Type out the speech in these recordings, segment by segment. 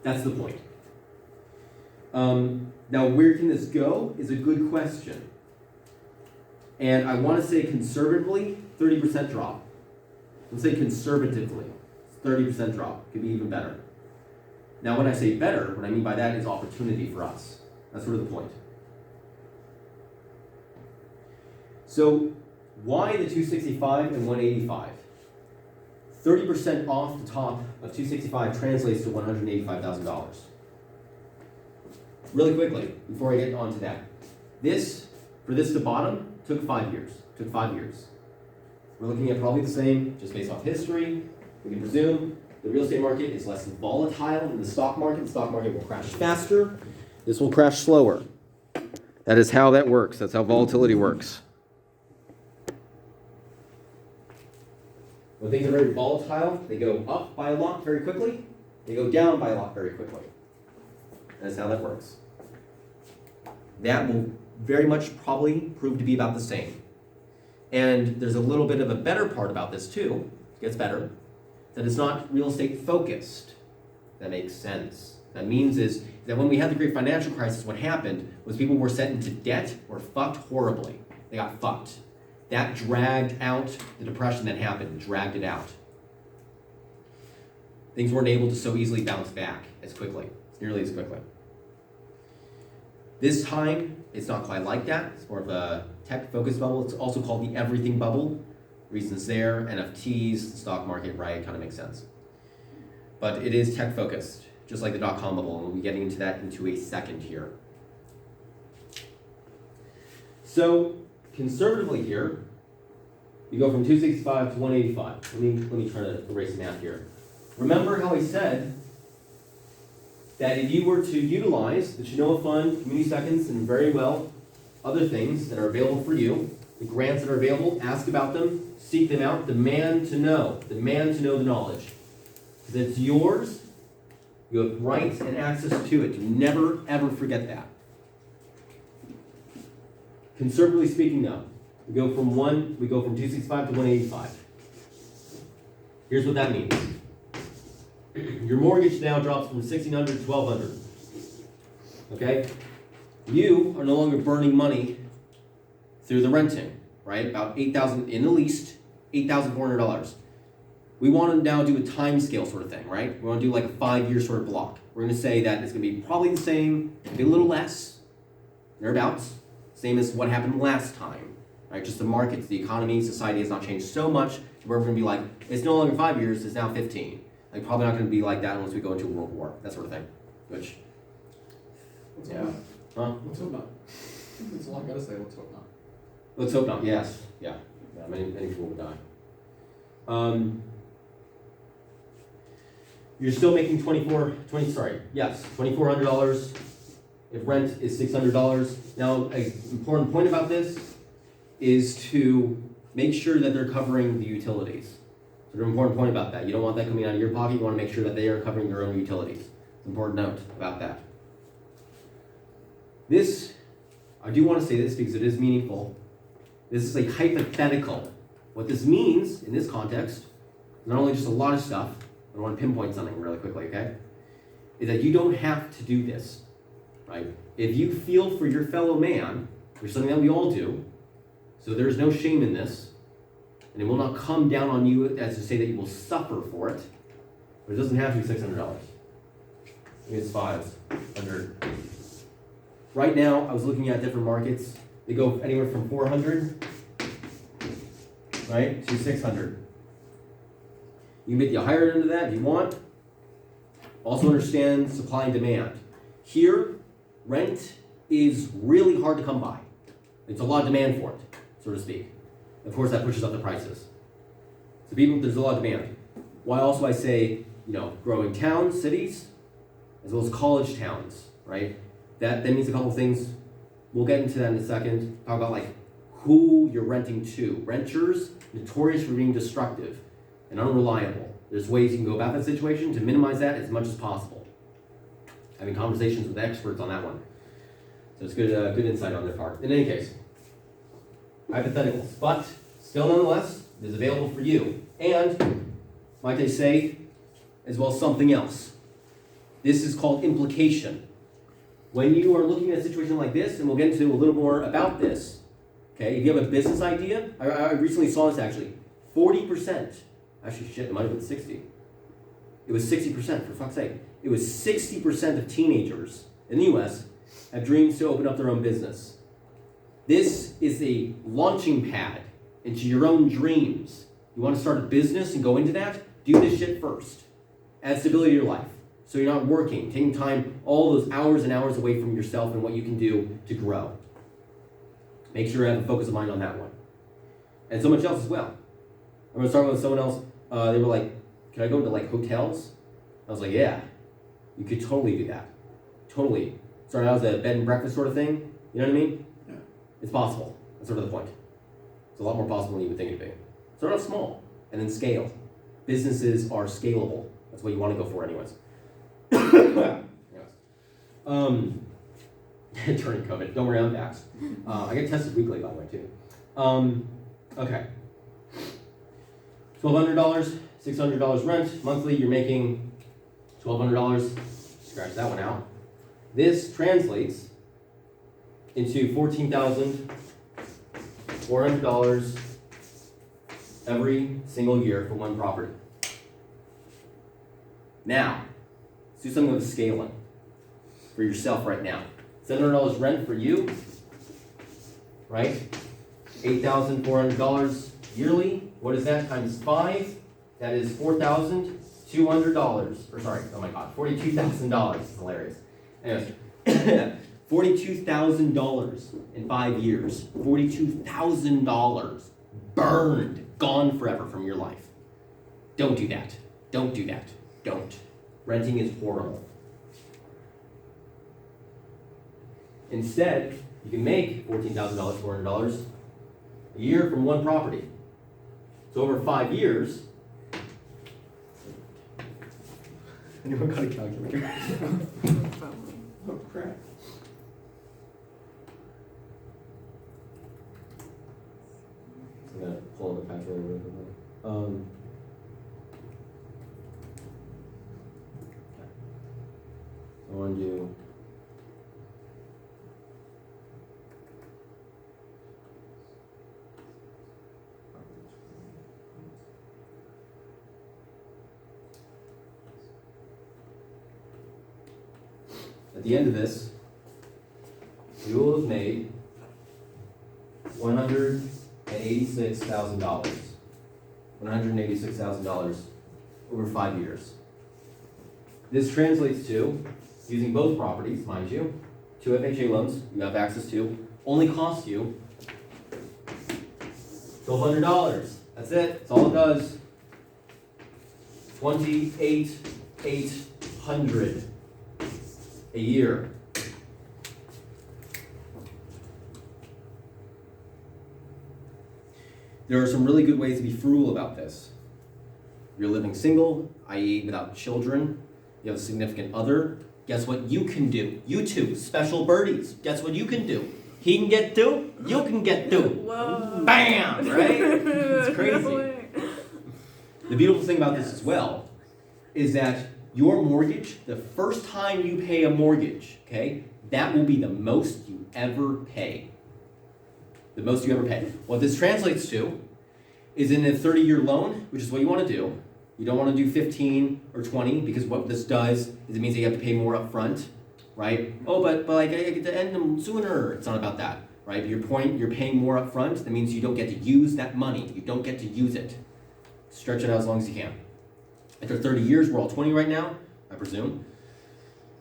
That's the point. Now, where can this go is a good question. And I want to say conservatively, 30% drop. Let's say conservatively, 30% drop. Could be even better. Now, when I say better, what I mean by that is opportunity for us. That's sort of the point. So, why the 265 and 185? 30% off the top of 265 translates to $185,000. Really quickly, before I get on to that. For this to bottom, took 5 years. Took 5 years. We're looking at probably the same, just based off history. We can presume the real estate market is less volatile than the stock market. The stock market will crash faster. This will crash slower. That is how that works. That's how volatility works. When things are very volatile, they go up by a lot very quickly. They go down by a lot very quickly. That's how that works. That will very much probably prove to be about the same. And there's a little bit of a better part about this too. It gets better. That it's not real estate focused. That makes sense. That means is that when we had the great financial crisis, what happened was people were sent into debt or fucked horribly. They got fucked. That dragged out the depression that happened, dragged it out. Things weren't able to so easily bounce back as quickly, nearly as quickly. This time, it's not quite like that. It's more of a tech-focused bubble. It's also called the everything bubble. Reasons there, NFTs, the stock market, right, kind of makes sense. But it is tech-focused, just like the dot-com bubble, and we'll be getting into that into a second here. So, conservatively here, you go from 265 to 185. Let me try to erase the math here. Remember how I said that if you were to utilize the Chinoa Fund, Community Seconds, and very well other things that are available for you, the grants that are available, ask about them, seek them out, demand to know the knowledge. Because it's yours, you have rights and access to it. You never, ever forget that. Conservatively speaking, though, we go from 265 to 185. Here's what that means. Your mortgage now drops from $1,600 to $1,200. Okay? You are no longer burning money through the renting, right? About $8,000 in the least, $8,400. We want to now do a time scale sort of thing, right? We want to do like a 5-year sort of block. We're going to say that it's going to be probably the same, maybe a little less, thereabouts. Same as what happened last time, right? Just the markets, the economy, society has not changed so much where we're going to be like, it's no longer 5 years, it's now 15. Like, probably not going to be like that unless we go into a world war, that sort of thing. Which, let's yeah. Hope not. Huh? Let's hope not. That's all I gotta say. Let's hope not. Let's hope not. Yes. Yeah. Many people would die. You're still making $2,400 if rent is $600. Now, an important point about this is to make sure that they're covering the utilities. So, an important point about that. You don't want that coming out of your pocket. You want to make sure that they are covering their own utilities. It's an important note about that. This, I do want to say this because it is meaningful. This is a hypothetical. What this means in this context, not only just a lot of stuff, I want to pinpoint something really quickly, okay? Is that you don't have to do this, right? If you feel for your fellow man, which is something that we all do, so there's no shame in this, and it will not come down on you as to say that you will suffer for it, but it doesn't have to be $600. It's $500. Right now, I was looking at different markets. They go anywhere from $400, right, to $600. You can make the higher end of that if you want. Also understand supply and demand. Here, rent is really hard to come by. It's a lot of demand for it, so to speak. Of course, that pushes up the prices. So there's a lot of demand. Why also I say, growing towns, cities, as well as college towns, right? That means a couple things. We'll get into that in a second. Talk about who you're renting to. Renters, notorious for being destructive and unreliable. There's ways you can go about that situation to minimize that as much as possible. Having conversations with experts on that one. So it's good insight on their part. In any case, hypotheticals, but still nonetheless, it is available for you. And, might I say, as well as something else. This is called implication. When you are looking at a situation like this, and we'll get into a little more about this, okay, if you have a business idea, I recently saw this actually, 40%, actually shit, it might have been 60. It was 60%, for fuck's sake. It was 60% of teenagers in the US have dreams to open up their own business. This is a launching pad into your own dreams. You want to start a business and go into that? Do this shit first. Add stability to your life. So you're not working, taking time, all those hours and hours away from yourself and what you can do to grow. Make sure you have a focus of mind on that one. And so much else as well. I was talking with someone else, they were like, can I go into like hotels? I was like, yeah, you could totally do that. Totally. Start out as a bed and breakfast sort of thing. You know what I mean? Yeah. It's possible. That's sort of the point. It's a lot more possible than you would think it'd be. Start off small and then scale. Businesses are scalable. That's what you want to go for anyways. Turning COVID. Don't worry, I'm vaxxed. I get tested weekly, by the way, too. Okay. $1,200, $600 rent. Monthly, you're making $1,200. Scratch that one out. This translates into $14,400 every single year for one property. Now, let's do something with scaling for yourself right now. $700 rent for you, right? $8,400 yearly. What is that times 5? That is $4,200. Or sorry, oh my God, $42,000. It's hilarious. Anyways, $42,000 in 5 years. $42,000 burned, gone forever from your life. Don't do that. Don't do that. Don't. Renting is horrible. Instead, you can make $14,000, $400 a year from one property. So over 5 years, anyone got a calculator? Oh crap. I'm gonna pull up a calculator real quick. I want to do at the end of this, you will have made $186,000. $186,000 over 5 years. This translates to, using both properties, mind you, 2 FHA loans you have access to, only cost you $1,200. That's it. That's all it does. $28,800 a year. There are some really good ways to be frugal about this. You're living single, i.e. without children. You have a significant other. Guess what you can do? You two, special birdies. Guess what you can do? He can get two, you can get two. Whoa. Bam, right? It's crazy. The beautiful thing about this as well is that your mortgage, the first time you pay a mortgage, okay, that will be the most you ever pay. The most you ever pay. What this translates to is in a 30-year loan, which is what you want to do. You don't want to do 15 or 20 because what this does is it means that you have to pay more up front, right? Oh, but like I get to end them sooner. It's not about that, right? But your point, you're paying more up front. That means you don't get to use that money. You don't get to use it. Stretch it out as long as you can. After 30 years, we're all 20 right now, I presume.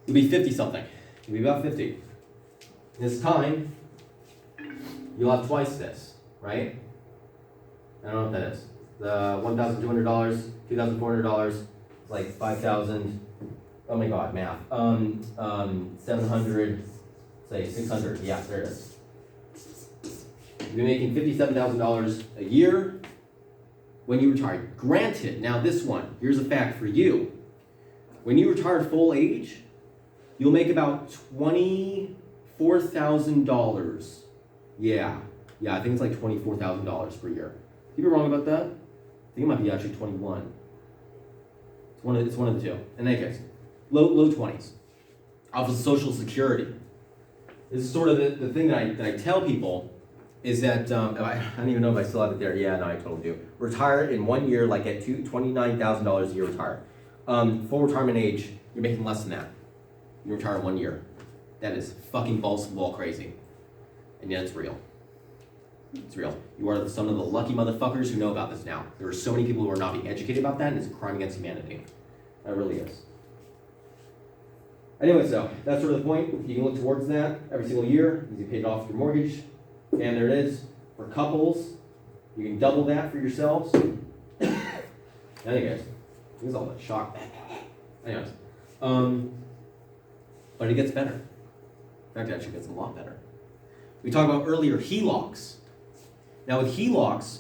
You'll be 50-something. You'll be about 50. This time, you'll have twice this, right? I don't know what that is. The $1,200, $2,400, it's like 5,000. Oh my God, math. 700, say 600. Yeah, there it is. You'll be making $57,000 a year when you retire. Granted, now this one, here's a fact for you. When you retire full age, you'll make about $24,000. Yeah, I think it's like $24,000 per year. You be wrong about that? I think it might be actually 21. It's one of the two. In any case, low 20s, off of Social Security. This is sort of the thing that I tell people is that, I don't even know if I still have it there. Yeah, no, I totally do. Retire in 1 year, like at $29,000 a year retire. Full retirement age, you're making less than that. You retire in 1 year. That is fucking balls to the wall crazy. And yet it's real. It's real. You are some of the lucky motherfuckers who know about this now. There are so many people who are not being educated about that, and it's a crime against humanity. That really is. Anyway, so that's sort of the point. You can look towards that every single year as you pay it off your mortgage. And there it is. For couples, you can double that for yourselves. Anyways, this is all that shock. Anyways, but it gets better. In fact, it actually gets a lot better. We talked about earlier HELOCs. Now with HELOCs,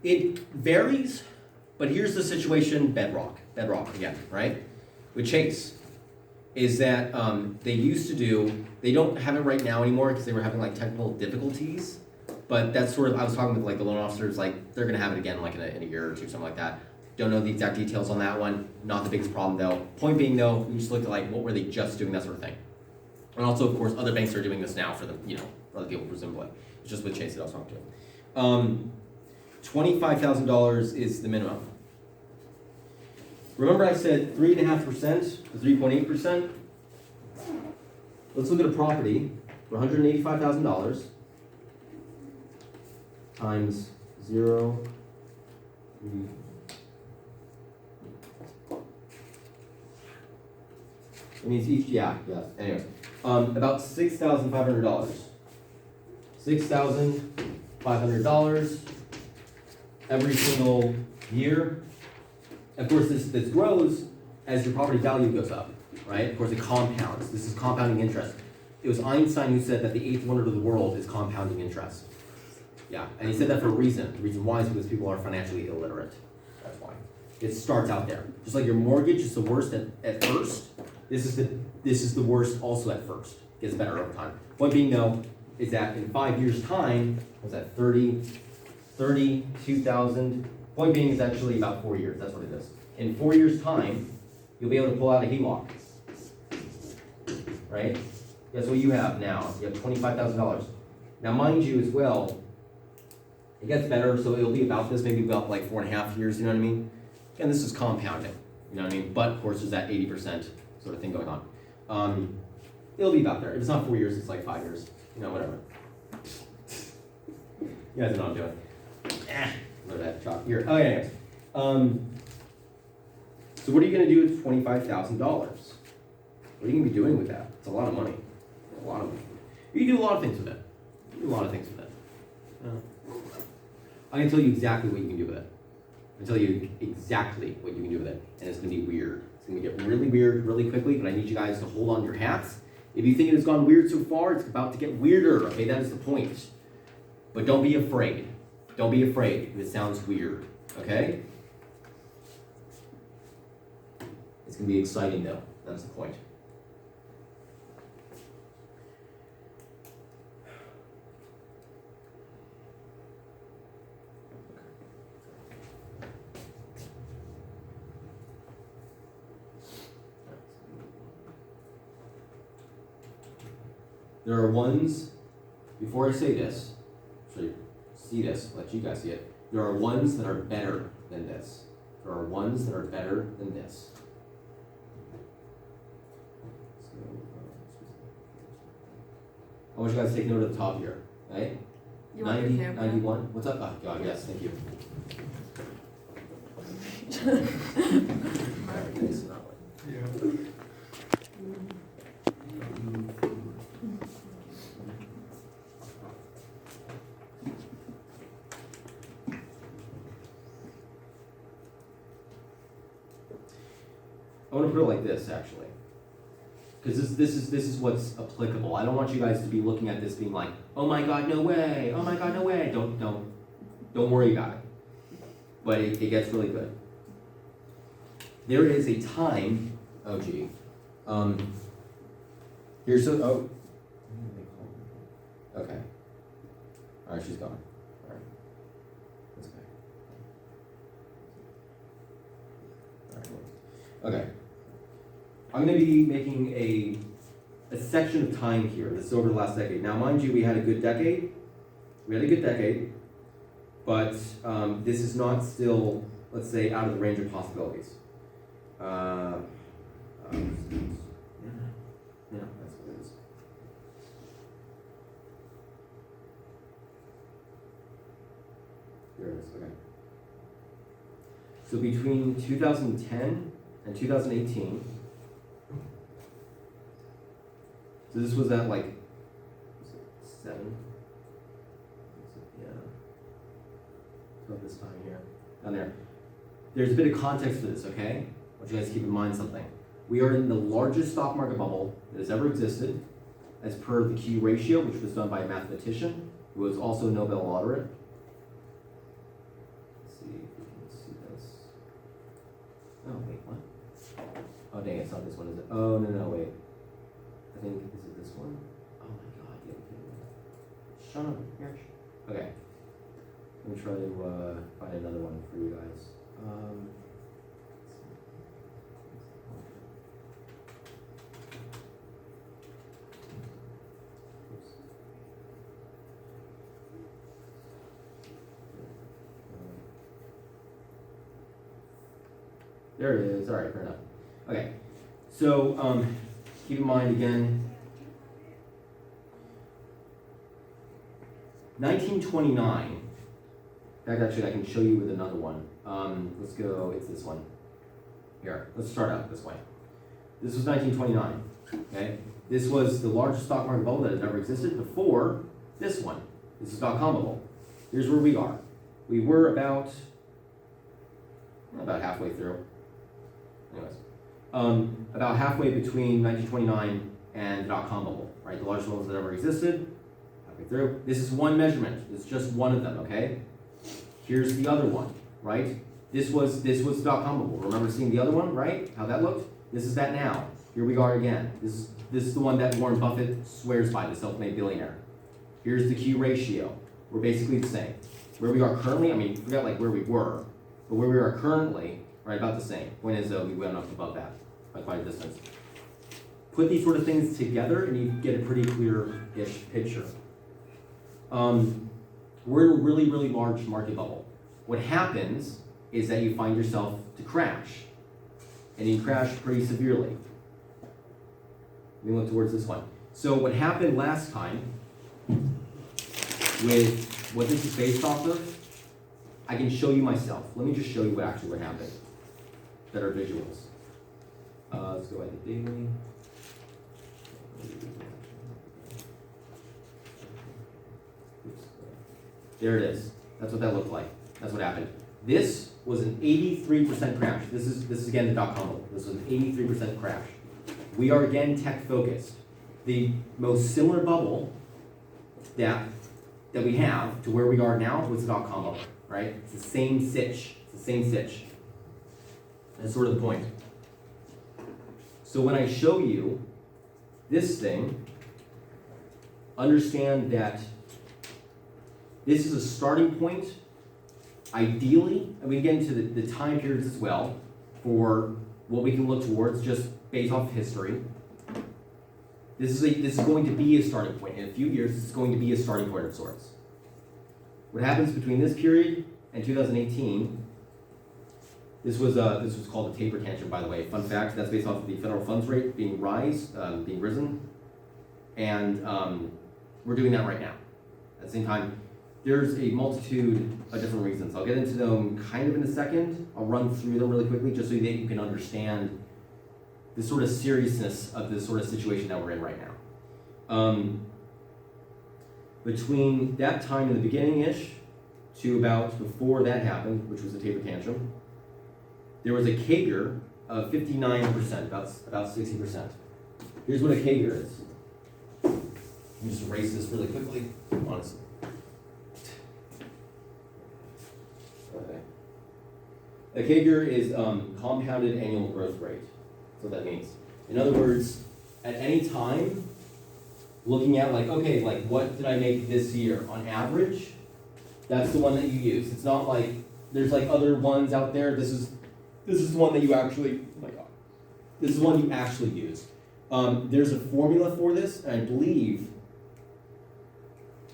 it varies, but here's the situation, bedrock again, right? With Chase, is that they used to do, they don't have it right now anymore because they were having like technical difficulties, but that's sort of, I was talking with like the loan officers, like they're gonna have it again like in a year or two, something like that. Don't know the exact details on that one, not the biggest problem though. Point being though, we just looked at like what were they just doing, that sort of thing. And also of course other banks are doing this now for the, for other people presumably. It's just with Chase that I was talking to. $25,000 is the minimum. Remember I said 3.5% to 3.8%? Let's look at a property for $185,000 times 0, 3. It means each, yes. Anyways, about $6,500. $6,500 every single year. Of course, this grows as your property value goes up, right? Of course, it compounds. This is compounding interest. It was Einstein who said that the eighth wonder of the world is compounding interest. Yeah, and he said that for a reason. The reason why is because people are financially illiterate. That's why. It starts out there. Just like your mortgage is the worst at first, this is the worst also at first. It gets better over time. Point being though, is that in 5 years' time, what's that, 32,000? Point being is actually about 4 years, that's what it is. In 4 years' time, you'll be able to pull out a HELOC. Right? That's what you have now. You have $25,000. Now mind you as well, it gets better, so it'll be about this, maybe about like 4.5 years, you know what I mean? And this is compounding, you know what I mean? But of course there's that 80% sort of thing going on. It'll be about there. If it's not 4 years, it's like 5 years. Whatever. You guys know what I'm doing. Look at that chalk here. Oh, anyways. So what are you going to do with $25,000? What are you going to be doing with that? It's a lot of money. A lot of money. You can do a lot of things with it. I can tell you exactly what you can do with it. I can tell you exactly what you can do with it. And it's going to be weird. It's going to get really weird really quickly, but I need you guys to hold on to your hats. If you think it has gone weird so far, it's about to get weirder, okay? That is the point. But don't be afraid. Don't be afraid if it sounds weird, okay? It's going to be exciting, though. That's the point. There are ones, before I say this, so you see this, let you guys see it, there are ones that are better than this. There are ones that are better than this. I want you guys to take note of the top here, right? 90, 91, what's up? Oh, God, yes, thank you. Yeah. I want to put it like this, actually, because this is what's applicable. I don't want you guys to be looking at this being like, oh my God, no way! Oh my God, no way! Don't worry about it. But it gets really good. There is a time. Oh gee. Here's a oh. Okay. All right, she's gone. All right. That's okay. All right. Okay. I'm going to be making a section of time here. This is over the last decade. Now, mind you, we had a good decade. But this is not still, let's say, out of the range of possibilities. Yeah, that's what it is. Here it is, okay. So between 2010 and 2018, so this was at like, was it 7? Yeah. About this time here, down there. There's a bit of context to this, okay? I want you guys to keep in mind something. We are in the largest stock market bubble that has ever existed, as per the Q ratio, which was done by a mathematician who was also a Nobel laureate. Let's see if we can see this. Oh, wait, what? Oh, dang, it's not this one, is it? Oh, no, wait. I think, is it this one? Oh my god, yeah, okay. Shut up, here. Okay. Let me try to find another one for you guys. There it is. All right, fair enough. Okay, so keep in mind again, 1929. In fact, actually, I can show you with another one. Let's go, it's this one. Here, let's start out this way. This was 1929, okay? This was the largest stock market bubble that had ever existed before this one. This is dot-com bubble. Here's where we are. We were about halfway through. Anyways, about halfway between 1929 and the dot-com bubble, right? The largest bubbles that ever existed, halfway through. This is one measurement. It's just one of them, okay? Here's the other one, right? This was dot-com bubble. Remember seeing the other one, right? How that looked? This is that now. Here we are again. This is the one that Warren Buffett swears by, the self-made billionaire. Here's the Q ratio. We're basically the same. Where we are currently, I mean, forget like where we were, but where we are currently, right, about the same. Point is though, we went up above that by quite a distance. Put these sort of things together and you get a pretty clear-ish picture. We're in a really, really large market bubble. What happens is that you find yourself to crash. And you crash pretty severely. Let me look towards this one. So what happened last time with what this is based off of, I can show you myself. Let me just show you what happened. Better visuals. Let's go ahead to daily. There it is. That's what that looked like. That's what happened. This was an 83% crash. This is again the dot-com bubble. This was an 83% crash. We are again tech focused. The most similar bubble that we have to where we are now was the dot-com bubble, right? It's the same sitch. That's sort of the point. So when I show you this thing, understand that this is a starting point. Ideally, and we get into the time periods as well for what we can look towards just based off history. This is going to be a starting point. In a few years, this is going to be a starting point of sorts. What happens between this period and 2018? This was called a taper tantrum, by the way. Fun fact: that's based off of the federal funds rate being risen, and we're doing that right now. At the same time, there's a multitude of different reasons. I'll get into them kind of in a second. I'll run through them really quickly just so that you can understand the sort of seriousness of this sort of situation that we're in right now. Between that time in the beginning-ish to about before that happened, which was a taper tantrum, there was a CAGR of 59%, about 60%. Here's what a CAGR is. Let me just erase this really quickly, honestly. Okay. A CAGR is compounded annual growth rate. That's what that means. In other words, at any time, looking at what did I make this year on average, that's the one that you use. It's not like there's like other ones out there. This is the one that you actually, oh my God, This is one you actually use. There's a formula for this, and I believe,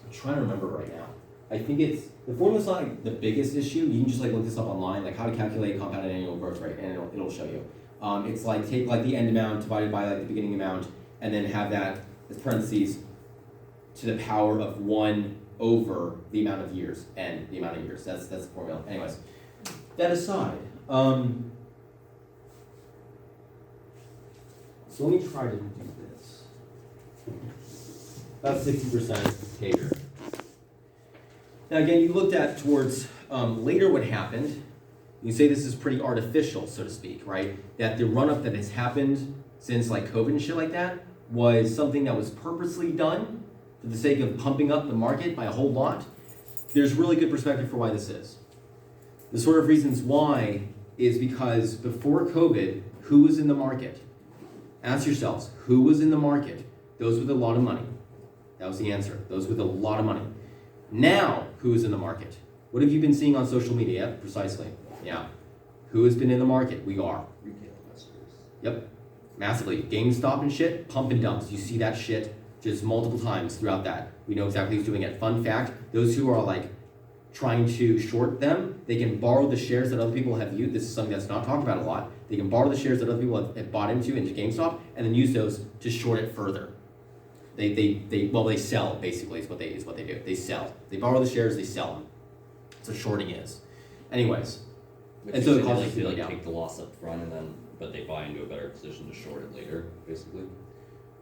I'm trying to remember right now. I think the formula's not like the biggest issue. You can just like look this up online, like how to calculate compounded annual growth rate, and it'll show you. It's like take like the end amount divided by like the beginning amount, and then have that as parentheses to the power of 1 over the amount of years, and the amount of years. That's the formula. Anyways, that aside, so let me try to do this. About 60% CAGR. Now again, you looked at towards later what happened. You say this is pretty artificial, so to speak, right? That the run-up that has happened since like COVID and shit like that was something that was purposely done for the sake of pumping up the market by a whole lot. There's really good perspective for why this is. The sort of reasons why is because before COVID, who was in the market? Ask yourselves, who was in the market? Those with a lot of money. That was the answer. Those with a lot of money. Now, who is in the market? What have you been seeing on social media? Yep, precisely. Yeah. Who has been in the market? We are. Retail investors. Yep. Massively. GameStop and shit, pump and dumps. You see that shit just multiple times throughout that. We know exactly who's doing it. Fun fact, those who are like trying to short them, they can borrow the shares that other people have used. This is something that's not talked about a lot. They can borrow the shares that other people have bought into GameStop and then use those to short it further. They sell basically is what they do. They sell. They borrow the shares, they sell them. So shorting is. Anyways. And so they take the loss up front but they buy into a better position to short it later, basically.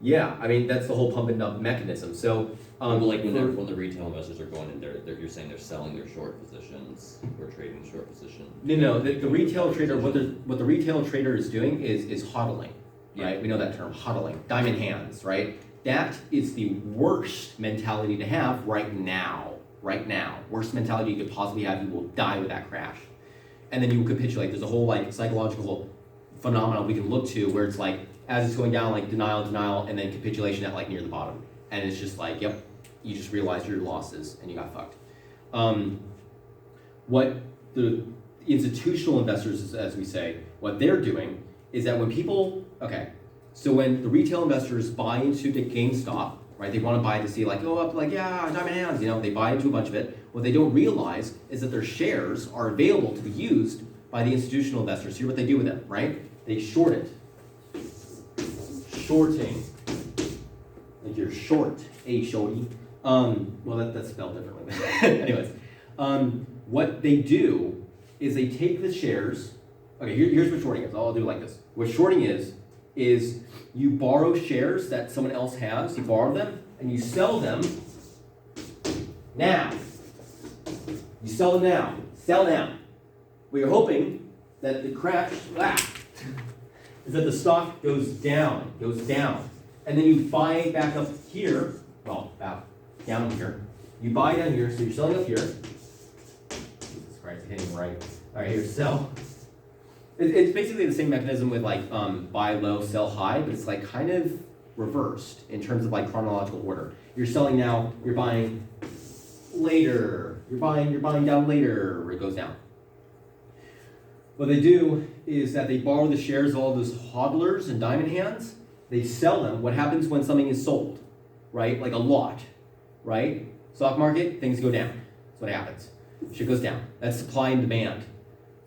Yeah, I mean that's the whole pump and dump mechanism. So when the retail investors are going in there, you're saying they're selling their short positions or trading the short position. No. The retail trader, what the retail trader is doing is hodling, right? We know that term, hodling, diamond hands, right? That is the worst mentality to have right now. Right now, worst mentality you could possibly have. You will die with that crash, and then you will capitulate. There's a whole like psychological phenomenon we can look to where it's like as it's going down, like denial, and then capitulation at like near the bottom, and it's just like, yep, you just realized your losses and you got fucked. What the institutional investors, as we say, what they're doing is that when people, so when the retail investors buy into the GameStop, right, they want to buy to see like, oh, up like, yeah, diamond hands, they buy into a bunch of it. What they don't realize is that their shares are available to be used by the institutional investors. Here's what they do with them, right? They short it. Shorting. Like you're short, shorty. Well, that's spelled differently. Anyways, what they do is they take the shares. Okay, here's what shorting is. I'll do it like this. What shorting is you borrow shares that someone else has, you borrow them, and you sell them now. You sell them now. Sell now. What you're hoping that the crash is that the stock goes down, and then you buy back up here, about down here. You buy down here, so you're selling up here. Jesus Christ, I'm hitting right. All right, here, sell. It's basically the same mechanism with like buy low, sell high, but it's like kind of reversed in terms of like chronological order. You're selling now, you're buying later. You're buying down later where it goes down. What they do is that they borrow the shares of all those hodlers and diamond hands. They sell them. What happens when something is sold, right? Like a lot, right? Stock market, things go down. That's what happens. Shit goes down. That's supply and demand.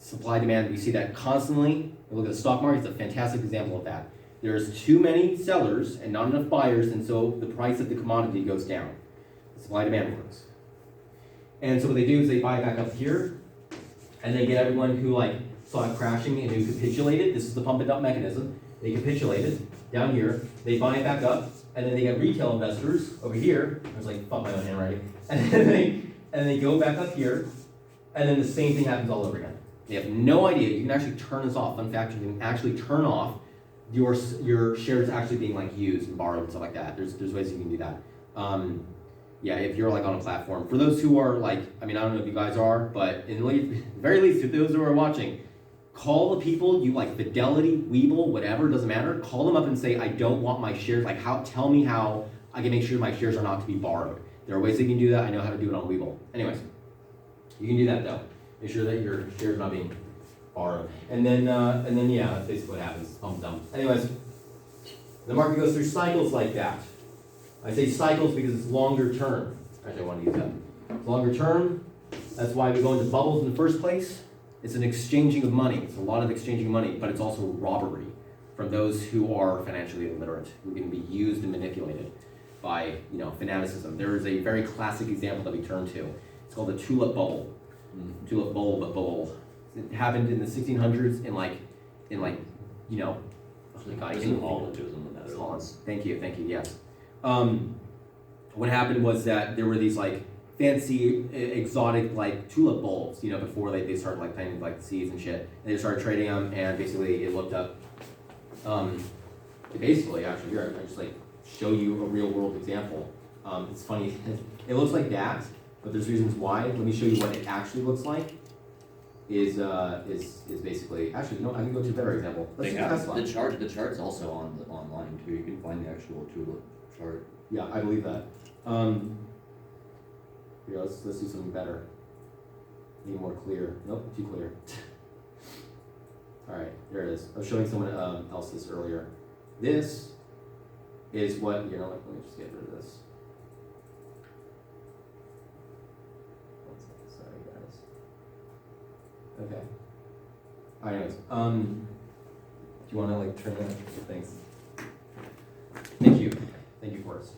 Supply demand, we see that constantly. Look at the stock market, it's a fantastic example of that. There's too many sellers and not enough buyers, and so the price of the commodity goes down. Supply demand works. And so what they do is they buy back up here, and they get everyone who like saw it crashing and who capitulated. This is the pump and dump mechanism. They capitulated down here, they buy it back up, and then they get retail investors over here. I was like, fuck my own handwriting. And then they go back up here, and then the same thing happens all over again. They have no idea. You can actually turn this off. Fun fact, you can actually turn off your shares actually being like used and borrowed and stuff like that. There's ways you can do that. If you're like on a platform. For those who are like, I don't know if you guys are, but in the very least, if those who are watching, call the people you like, Fidelity, Webull, whatever, doesn't matter. Call them up and say, I don't want my shares. Like, tell me how I can make sure my shares are not to be borrowed. There are ways that you can do that. I know how to do it on Webull. Anyways, you can do that though. Make sure that your shares are not being borrow. And then yeah, that's basically what happens. Pump dump. Anyways, the market goes through cycles like that. I say cycles because it's longer term. Actually, I want to use that. It's longer term. That's why we go into bubbles in the first place. It's an exchanging of money. It's a lot of exchanging of money, but it's also robbery from those who are financially illiterate, who can be used and manipulated by, fanaticism. There is a very classic example that we turn to. It's called the tulip bubble. Tulip bubble. It happened in the 1600s in God, It was in Holland, it was in the Netherlands. Thank you, yes. What happened was that there were these fancy, exotic tulip bulbs, before they started planting the seeds and shit. And they started trading them, and basically it looked up. Basically, actually, here I just show you a real world example. It's funny. It looks like that, but there's reasons why. Let me show you what it actually looks like. Is basically actually I can go to a better example. Let's They do have Tesla. the chart's also online too. You can find the actual tulip chart. Yeah, I believe that. Here, let's do something better. Make it more clear. Nope, too clear. All right, there it is. I was showing someone else this earlier. This is what let me just get rid of this. One second, sorry guys. Okay. All right, anyways, do you want to turn that? Thanks. Thank you, Forrest.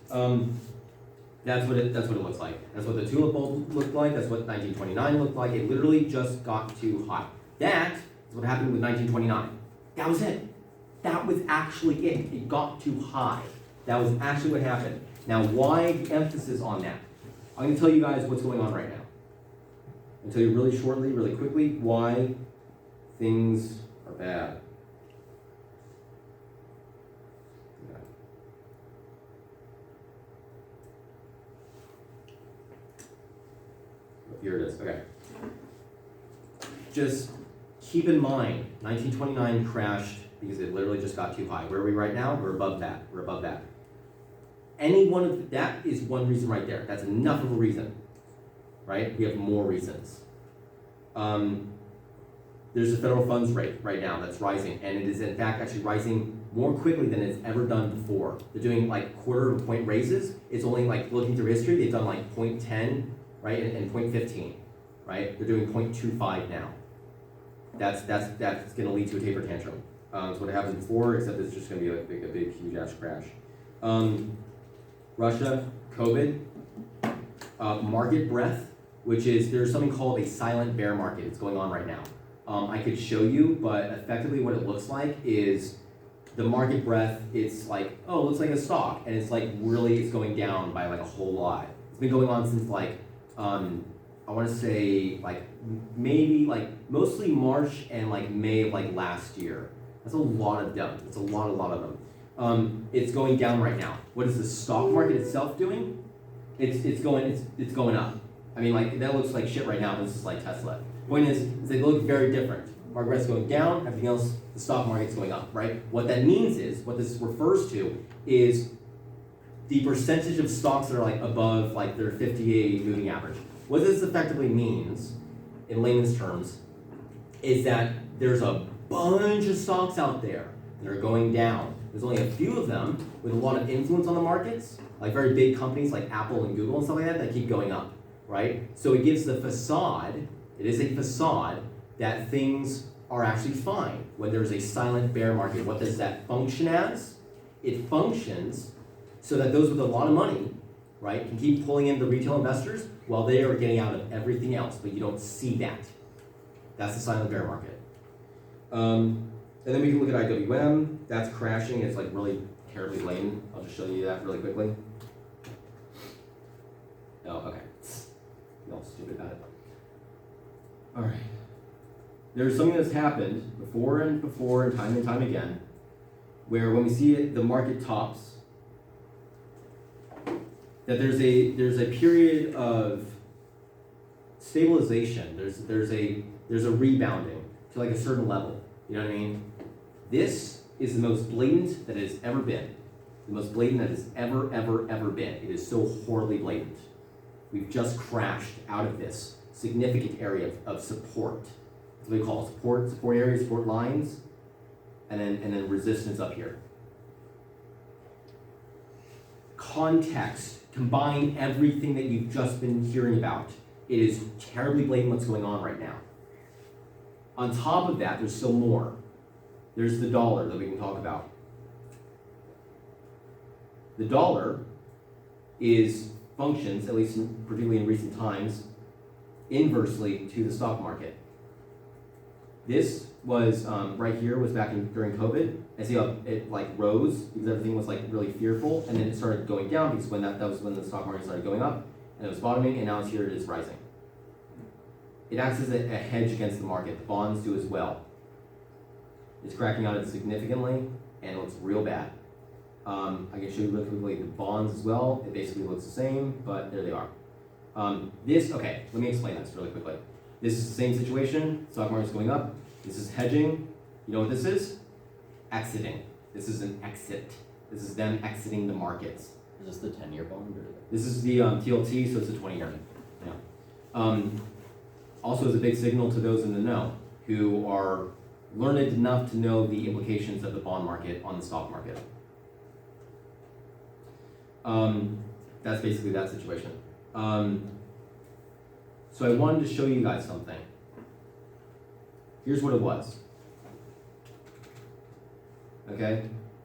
That's what it looks like. That's what the tulip bulb looked like. That's what 1929 looked like. It literally just got too high. That is what happened with 1929. That was it. That was actually it. It got too high. That was actually what happened. Now, why the emphasis on that? I'm going to tell you guys what's going on right now. I'll tell you really shortly, really quickly, why things are bad. Here it is. Okay. Just keep in mind, 1929 crashed because it literally just got too high. Where are we right now? We're above that. Any one of that is one reason right there. That's enough of a reason, right? We have more reasons. There's a federal funds rate right now that's rising, and it is in fact actually rising more quickly than it's ever done before. They're doing quarter of a point raises. It's only looking through history, they've done 0.10, right, and 0.15, right? They're doing 0.25 now. That's going to lead to a taper tantrum. It's what happened before, except it's just going to be a big, huge ass crash. Russia, COVID, market breadth, which is, there's something called a silent bear market. It's going on right now. I could show you, but effectively what it looks like is the market breadth, it's it looks like a stock, and it's it's going down by a whole lot. It's been going on since I want to say maybe mostly March and May of last year. That's a lot of them. It's a lot of them. It's going down right now. What is the stock market itself doing? It's going up. I mean, that looks like shit right now. This is like Tesla. Point is they look very different. Market rent's going down. Everything else, the stock market's going up. Right? What that means is, what this refers to is the percentage of stocks that are above their 50-day moving average. What this effectively means, in layman's terms, is that there's a bunch of stocks out there that are going down. There's only a few of them with a lot of influence on the markets, very big companies like Apple and Google and stuff like that keep going up, right? So it gives the facade, it is a facade, that things are actually fine when there's a silent bear market. What does that function as? It functions so that those with a lot of money, right, can keep pulling in the retail investors while they are getting out of everything else, but you don't see that. That's the silent bear market. And then we can look at IWM. That's crashing. It's really terribly lame. I'll just show you that really quickly. Oh, okay. You're all stupid about it. All right. There's something that's happened before and time again, where when we see it, the market tops, that there's a period of stabilization. There's a rebounding to a certain level. You know what I mean? This is the most blatant that it has ever been. The most blatant that has ever been. It is so horribly blatant. We've just crashed out of this significant area of support. That's what they call support areas, support lines, and then resistance up here. Context, combine everything that you've just been hearing about. It is terribly blatant what's going on right now. On top of that, there's still more. There's the dollar that we can talk about. The dollar functions, at least particularly in recent times, inversely to the stock market. This was right here was back during COVID. And see how it like rose because everything was like really fearful, and then it started going down because when that was when the stock market started going up, and it was bottoming, and now it's here, it is rising. It acts as a hedge against the market. The bonds do as well. It's cracking out significantly, and it looks real bad. I can show you really quickly the bonds as well. It basically looks the same, but there they are. Okay, let me explain this really quickly. This is the same situation. Stock market's going up. This is hedging. You know what this is? Exiting. This is an exit. This is them exiting the markets. Is this the 10-year bond? Or? This is the TLT, so it's a 20-year. Yeah. Also, is a big signal to those in the know who are learned enough to know the implications of the bond market on the stock market. That's basically that situation. So I wanted to show you guys something. Here's what it was. Okay,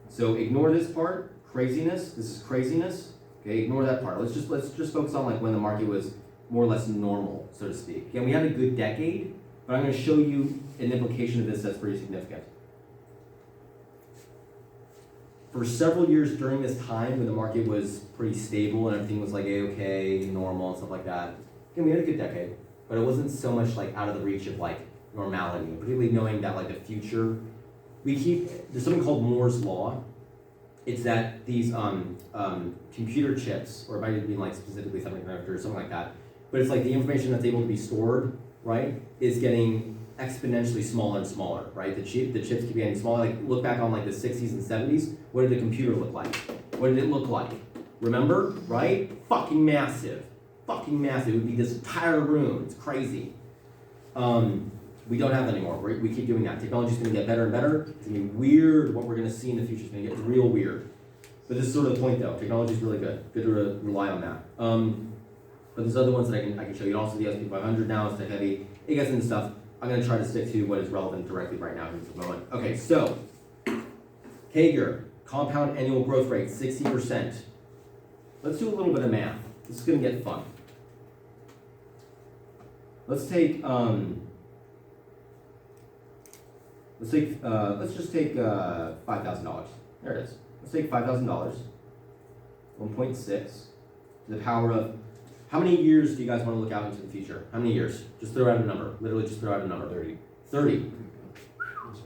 so ignore this part, craziness. This is craziness. Okay, ignore that part. Let's just focus on like when the market was more or less normal, so to speak. Again, we had a good decade, but I'm going to show you an implication of this that's pretty significant. For several years during this time when the market was pretty stable and everything was like A-okay, normal and stuff like that, again, we had a good decade, but it wasn't so much like out of the reach of like normality, particularly knowing that like the future, there's something called Moore's Law. It's that these computer chips, or it might even be like specifically semiconductor or something like that, but it's like the information that's able to be stored, right, is getting exponentially smaller and smaller, right? The chips keep getting smaller. Like look back on like the 60s and 70s. What did the computer look like? What did it look like? Remember, right? Fucking massive. Fucking massive. It would be this entire room. It's crazy. We don't have that anymore. We keep doing that. Technology's going to get better and better. It's going to be weird. What we're going to see in the future is going to get real weird. But this is sort of the point, though. Technology's really good. Good to rely on that. But there's other ones that I can show you. Also, the S&P 500 now is tech heavy. It gets into stuff. I'm going to try to stick to what is relevant directly right now in this moment. Okay, so CAGR, compound annual growth rate, 60%. Let's do a little bit of math. This is going to get fun. Let's take let's just take $5,000. There it is. Let's take $5,000. 1.6 to the power of, how many years do you guys want to look out into the future? How many years? Just throw out a number. Literally just throw out a number. 30. 30.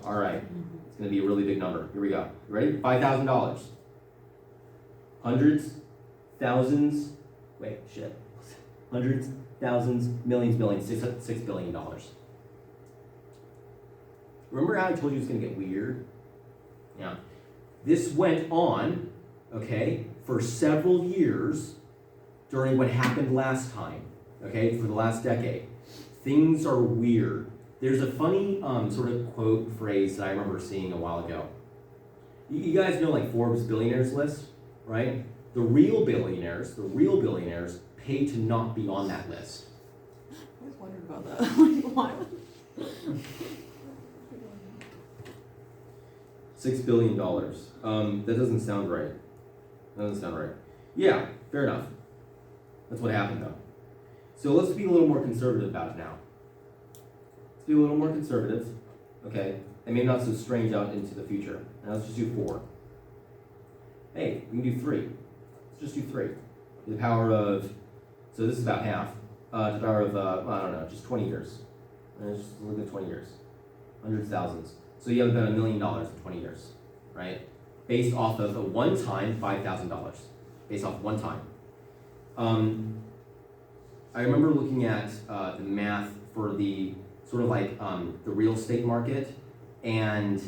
All right. It's going to be a really big number. Here we go. You ready? $5,000. Hundreds, thousands, hundreds, thousands, millions, billions, $6 billion. Remember how I told you it was going to get weird? Yeah. This went on, okay, for several years during what happened last time, okay, for the last decade. Things are weird. There's a funny sort of quote phrase that I remember seeing a while ago. You guys know like Forbes billionaires list, right? The real billionaires pay to not be on that list. I always wondered about that. Like, why? $6 billion. That doesn't sound right. Yeah, fair enough. That's what happened though. So let's be a little more conservative about it now. Let's be a little more conservative, okay? And maybe not so strange out into the future. Now let's just do 4. Hey, we can do 3. Let's just do 3. To the power of, so this is about half. To the power of, I don't know, just 20 years. Let's just look at 20 years. Hundreds, thousands. So you have about $1 million in 20 years, right? Based off of a one-time $5,000. Based off one time. I remember looking at the math for the sort of like the real estate market, and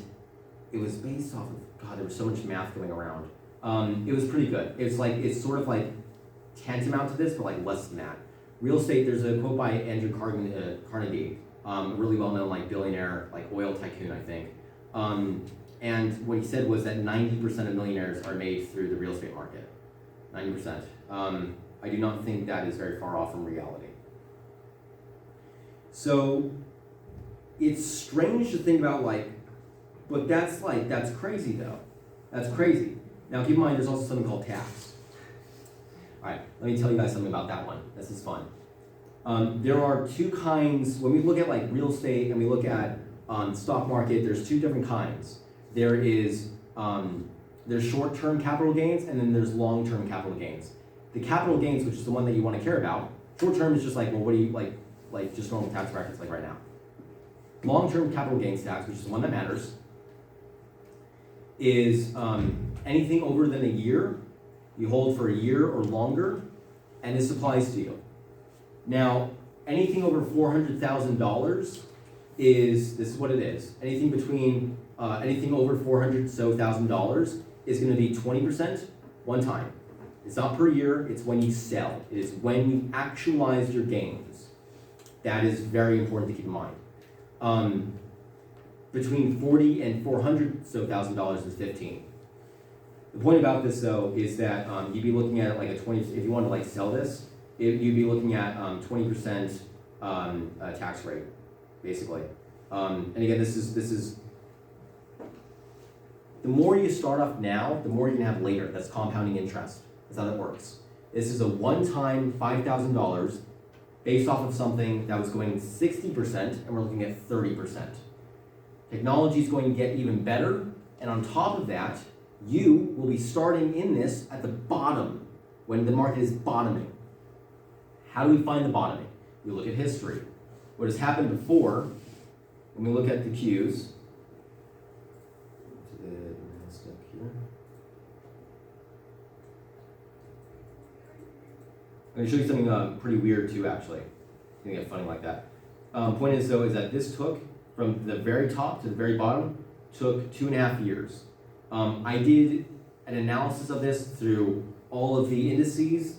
it was based off of, God, there was so much math going around. It was pretty good. It's sort of like tantamount to this, but like less than that. Real estate, there's a quote by Andrew Carnegie, a really well-known like billionaire, like oil tycoon, I think. And what he said was that 90% of millionaires are made through the real estate market. 90%. I do not think that is very far off from reality. So it's strange to think about but that's crazy though. That's crazy. Now keep in mind there's also something called tax. All right, let me tell you guys something about that one. This is fun. There are two kinds, when we look at real estate and we look at stock market, there's two different kinds. There's short-term capital gains and then there's long-term capital gains. The capital gains, which is the one that you want to care about, short-term is just well, what do you, just normal tax brackets like right now. Long-term capital gains tax, which is the one that matters, is anything over than a year, you hold for a year or longer, and this applies to you. Now, anything over $400,000 this is what it is. Anything between, anything over $400,000 is gonna be 20% one time. It's not per year, it's when you sell. It is when you actualize your gains. That is very important to keep in mind. Between $40,000 and $400,000 is 15. The point about this though is that you'd be looking at a 20. If you want to sell this, you'd be looking at 20% tax rate, basically. And again, this is the more you start off now, the more you're gonna have later. That's compounding interest. That's how that works. This is a one-time $5,000 based off of something that was going 60%, and we're looking at 30%. Technology is going to get even better, and on top of that, you will be starting in this at the bottom when the market is bottoming. How do we find the bottoming? We look at history. What has happened before, when we look at the Qs, I'm going to show you something pretty weird too, actually. It's going to get funny like that. Point is though, is that this took, from the very top to the very bottom, took 2.5 years. I did an analysis of this through all of the indices,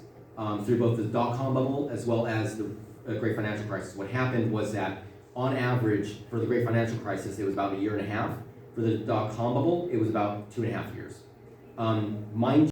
through both the dot-com bubble as well as the Great Financial Crisis. What happened was that, on average, for the Great Financial Crisis, it was about 1.5 years. For the dot-com bubble, it was about 2.5 years. Mind